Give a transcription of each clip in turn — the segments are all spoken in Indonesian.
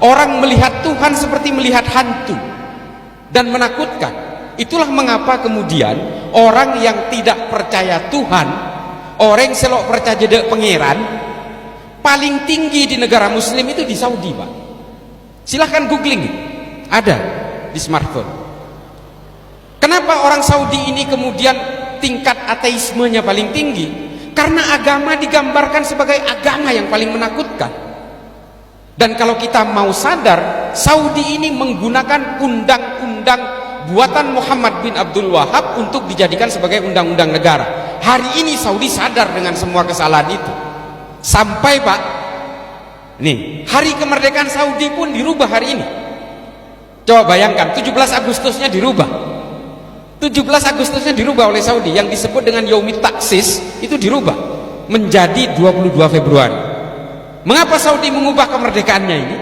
Orang melihat Tuhan seperti melihat hantu dan menakutkan. Itulah mengapa kemudian orang yang tidak percaya Tuhan, orang yang selok percaya jeda pangeran, paling tinggi di negara muslim itu di Saudi, Pak. Silahkan googling, ada di smartphone. Kenapa orang Saudi ini kemudian tingkat ateismenya paling tinggi? Karena agama digambarkan sebagai agama yang paling menakutkan. Dan kalau kita mau sadar, Saudi ini menggunakan undang-undang buatan Muhammad bin Abdul Wahab untuk dijadikan sebagai undang-undang negara. Hari ini Saudi sadar dengan semua kesalahan itu. Sampai, Pak, nih, hari kemerdekaan Saudi pun dirubah hari ini. Coba bayangkan, 17 Agustusnya dirubah. 17 Agustusnya dirubah oleh Saudi, yang disebut dengan Yaumit Taksis itu dirubah menjadi 22 Februari. Mengapa Saudi mengubah kemerdekaannya ini?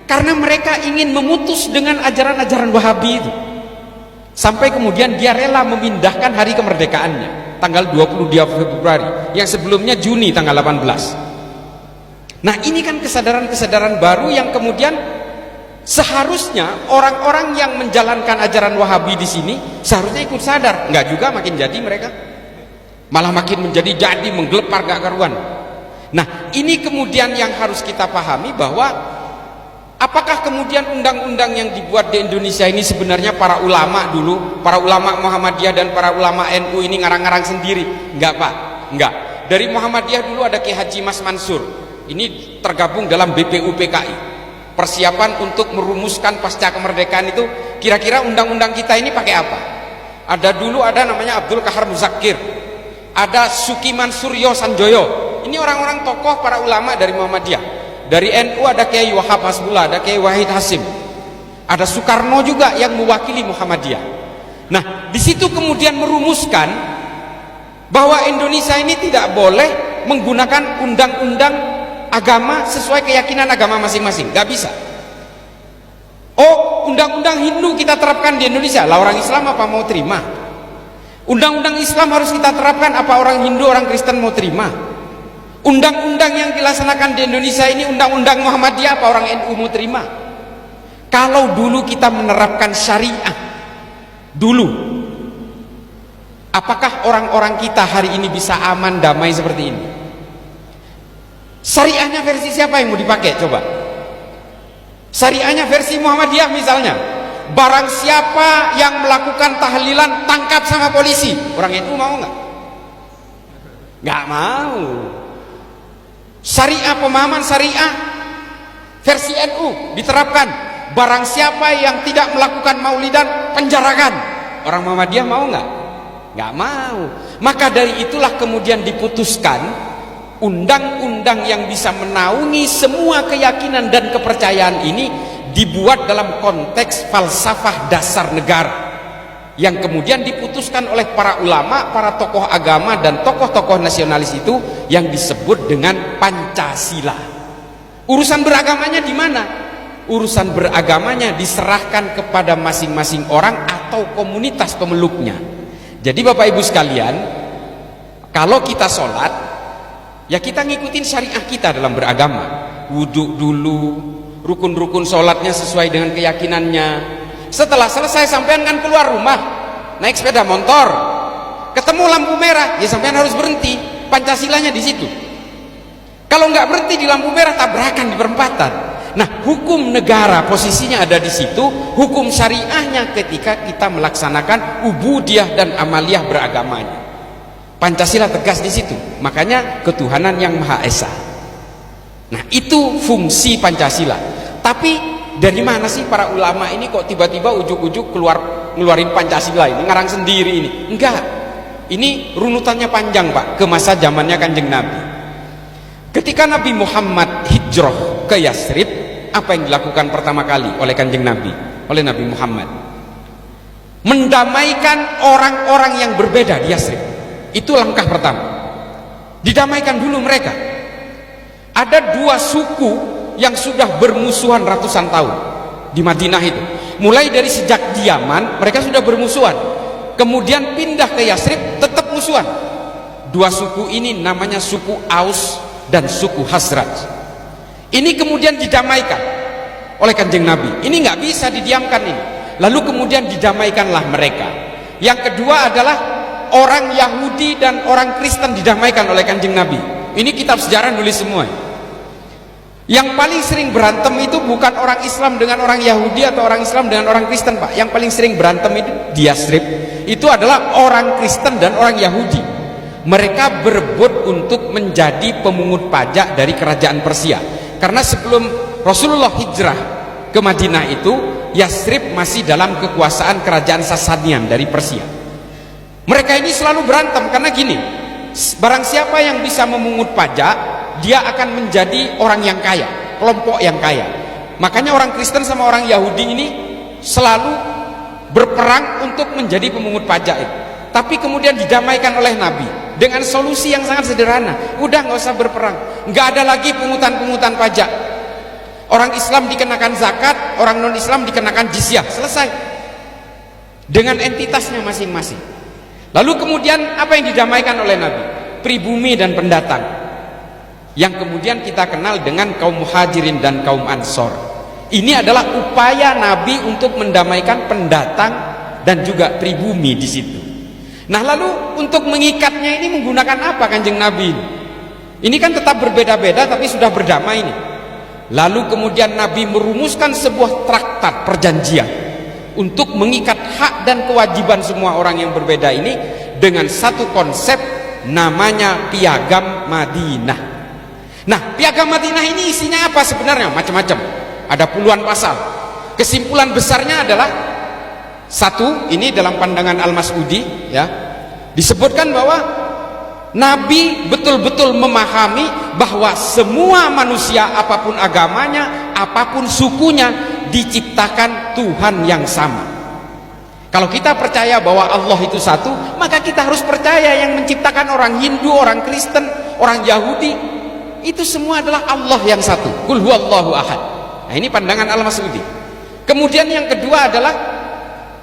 Karena mereka ingin memutus dengan ajaran-ajaran Wahabi itu. Sampai kemudian dia rela memindahkan hari kemerdekaannya tanggal 22 Februari, yang sebelumnya Juni tanggal 18. Nah, ini kan kesadaran-kesadaran baru yang kemudian seharusnya orang-orang yang menjalankan ajaran Wahabi di sini seharusnya ikut sadar. Enggak juga, makin jadi mereka malah makin menjadi menggelepar gak karuan. Nah, ini kemudian yang harus kita pahami, bahwa apakah kemudian undang-undang yang dibuat di Indonesia ini sebenarnya para ulama dulu, para ulama Muhammadiyah dan para ulama NU ini ngarang-ngarang sendiri? Enggak, Pak, enggak. Dari Muhammadiyah dulu ada Ki Haji Mas Mansur, ini tergabung dalam BPUPKI, persiapan untuk merumuskan pasca kemerdekaan itu kira-kira undang-undang kita ini pakai apa. Ada dulu ada namanya Abdul Kahar Muzakir, ada Suki Mansuryo Sanjoyo. Ini orang-orang tokoh para ulama dari Muhammadiyah. Dari NU ada Kiai Wahab Hasbullah, ada Kiai Wahid Hasim, ada Soekarno juga yang mewakili Muhammadiyah. Nah, di situ kemudian merumuskan bahwa Indonesia ini tidak boleh menggunakan undang-undang agama sesuai keyakinan agama masing-masing. Gak bisa. Oh, undang-undang Hindu kita terapkan di Indonesia, lah orang Islam apa mau terima? Undang-undang Islam harus kita terapkan, apa orang Hindu, orang Kristen mau terima? Undang-undang yang dilaksanakan di Indonesia ini undang-undang Muhammadiyah, apa orang NU mau terima? Kalau dulu kita menerapkan syariah dulu, apakah orang-orang kita hari ini bisa aman damai seperti ini? Syariahnya versi siapa yang mau dipakai? Coba. Syariahnya versi Muhammadiyah misalnya, barang siapa yang melakukan tahlilan tangkap sama polisi, orang NU mau nggak? Nggak mau. Syariah, pemahaman syariah versi NU diterapkan, barang siapa yang tidak melakukan maulidan penjarakan. Orang Muhammadiyah mau nggak? Nggak mau. Maka dari itulah kemudian diputuskan undang-undang yang bisa menaungi semua keyakinan dan kepercayaan ini dibuat dalam konteks falsafah dasar negara, yang kemudian diputuskan oleh para ulama, para tokoh agama dan tokoh-tokoh nasionalis itu yang disebut dengan Pancasila. Urusan beragamanya di mana? Urusan beragamanya diserahkan kepada masing-masing orang atau komunitas pemeluknya. Jadi Bapak Ibu sekalian, kalau kita sholat, ya kita ngikutin syariah kita dalam beragama. Wudhu dulu, rukun-rukun sholatnya sesuai dengan keyakinannya. Setelah selesai sampean kan keluar rumah, naik sepeda motor, ketemu lampu merah, ya sampean harus berhenti. Pancasilanya di situ. Kalau nggak berhenti di lampu merah, tabrakan di perempatan. Nah, hukum negara posisinya ada di situ, hukum syariahnya ketika kita melaksanakan ubudiyah dan amaliyah beragamanya. Pancasila tegas di situ. Makanya ketuhanan yang Maha Esa. Nah, itu fungsi Pancasila. Tapi dari mana sih para ulama ini kok tiba-tiba ujuk-ujuk ngeluarin Pancasila ini, ngarang sendiri ini? Enggak, ini runutannya panjang, Pak, ke masa zamannya Kanjeng Nabi. Ketika Nabi Muhammad hijrah ke Yasrib, apa yang dilakukan pertama kali oleh Kanjeng Nabi, oleh Nabi Muhammad? Mendamaikan orang-orang yang berbeda di Yasrib. Itu langkah pertama. Didamaikan dulu mereka. Ada dua suku yang sudah bermusuhan ratusan tahun di Madinah itu. Mulai dari sejak di Yaman mereka sudah bermusuhan, kemudian pindah ke Yasrib tetap musuhan. Dua suku ini namanya suku Aus dan suku Khazraj. Ini kemudian didamaikan. oleh Kanjeng Nabi. Ini nggak bisa didiamkan ini. Lalu kemudian didamaikanlah mereka. Yang kedua adalah orang Yahudi dan orang Kristen didamaikan oleh Kanjeng Nabi. Ini kitab sejarah nulis semua. Yang paling sering berantem itu bukan orang Islam dengan orang Yahudi atau orang Islam dengan orang Kristen, Pak. Yang paling sering berantem itu di Yasrib itu adalah orang Kristen dan orang Yahudi. Mereka berebut untuk menjadi pemungut pajak dari kerajaan Persia. Karena sebelum Rasulullah hijrah ke Madinah itu, Yasrib masih dalam kekuasaan kerajaan Sasanian dari Persia. Mereka ini selalu berantem karena gini, barang siapa yang bisa memungut pajak, dia akan menjadi orang yang kaya, kelompok yang kaya. Makanya orang Kristen sama orang Yahudi ini selalu berperang untuk menjadi pemungut pajak itu. Tapi kemudian didamaikan oleh Nabi dengan solusi yang sangat sederhana. Udah nggak usah berperang, nggak ada lagi pungutan-pungutan pajak. Orang Islam dikenakan zakat, orang non Islam dikenakan jizyah, selesai dengan entitasnya masing-masing. Lalu kemudian apa yang didamaikan oleh Nabi? Pribumi dan pendatang, yang kemudian kita kenal dengan kaum Muhajirin dan kaum Ansor. Ini adalah upaya Nabi untuk mendamaikan pendatang dan juga pribumi di situ. Nah, lalu untuk mengikatnya ini menggunakan apa Kanjeng Nabi? Ini kan tetap berbeda-beda tapi sudah berdamai ini. Lalu kemudian Nabi merumuskan sebuah traktat perjanjian untuk mengikat hak dan kewajiban semua orang yang berbeda ini dengan satu konsep namanya Piagam Madinah. Nah, Piagam Madinah ini isinya apa sebenarnya? Macam-macam. Ada puluhan pasal. Kesimpulan besarnya adalah satu, ini dalam pandangan Al-Mas'udi ya, disebutkan bahwa Nabi betul-betul memahami bahwa semua manusia apapun agamanya, apapun sukunya diciptakan Tuhan yang sama. Kalau kita percaya bahwa Allah itu satu, maka kita harus percaya yang menciptakan orang Hindu, orang Kristen, orang Yahudi, itu semua adalah Allah yang satu. Qul huwallahu ahad. Nah, ini pandangan Al-Mas'udi. Kemudian yang kedua adalah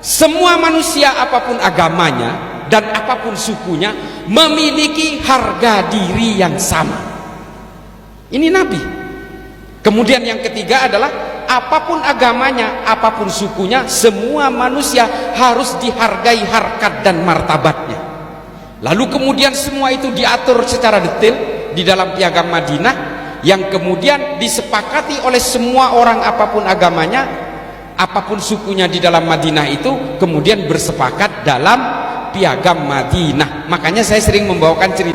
semua manusia apapun agamanya dan apapun sukunya memiliki harga diri yang sama. Ini Nabi. Kemudian yang ketiga adalah apapun agamanya, apapun sukunya, semua manusia harus dihargai harkat dan martabatnya. Lalu kemudian semua itu diatur secara detail di dalam Piagam Madinah yang kemudian disepakati oleh semua orang apapun agamanya, apapun sukunya di dalam Madinah itu kemudian bersepakat dalam Piagam Madinah. Makanya saya sering membawakan cerita